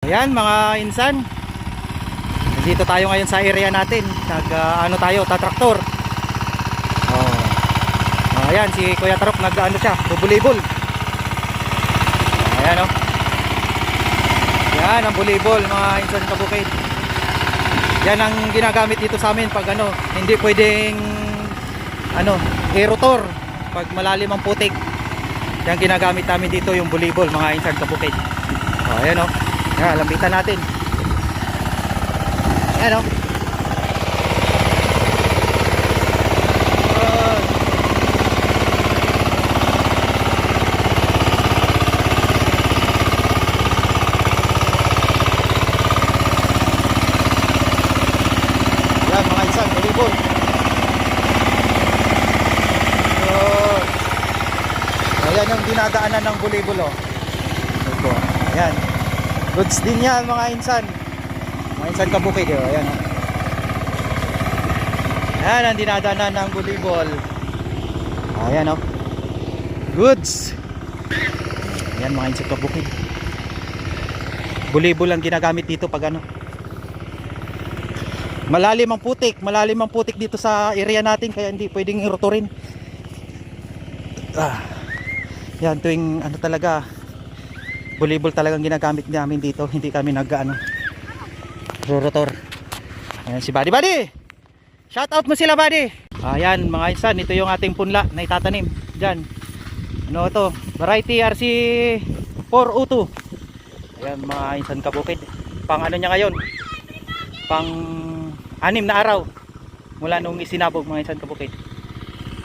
Ayan mga insan, dito tayo ngayon sa area natin. Ano tayo, tatraktor. Ayan si Kuya Tarok, siya, bubulibol. Ayan o. Yan ang bulibol mga insan kabukid. Yan ang ginagamit dito sa amin pag hindi pwedeng aerotor pag malalim ang putik. Yan ginagamit namin dito, yung bulibol mga insan kabukid. Ayan o. Yan, lambitan natin. Ayan o. Yan mga insan, bulibol. Ayan yung dinadaanan ng bulibol o. Ayan. Goods din yan mga insan. Mga insan kabukid o. Ayan o. Ayan ang dinadaanan ng bulibol. Ayan o. Goods. Ayan mga insan kabukid. Bulibol ang ginagamit dito pag malalim ang putik dito sa area natin, kaya hindi pwedeng irotorin. Yan tuwing talaga, bulibol talagang ginagamit namin dito, hindi kami rotor. Ayan si Buddy. Shout out mo sila Buddy. Ayan mga insan, ito yung ating punla na itatanim dyan. Ito, variety RC 402. Ayan mga insan kabukid. Pang niya ngayon, pang 6 na araw mula nung isinabog mga insan kabukid.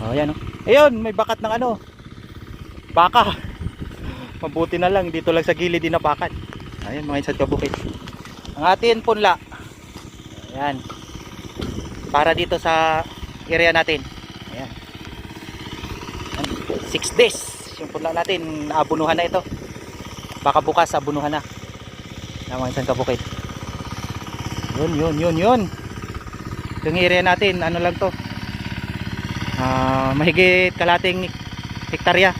Ayan o. Ayun, may bakat ng baka. Mabuti na lang dito lang sa gilid din na bakat. Ayan mga insan kabukid. Ang atin punla. Ayan. Para dito sa area natin. Ayan. 6 days yung punla natin, naabunuhan na ito. Baka bukas abunuhan na. Ayan mga insan kabukid. Yun. Yung area natin, lang to, mahigit kalating hektarya.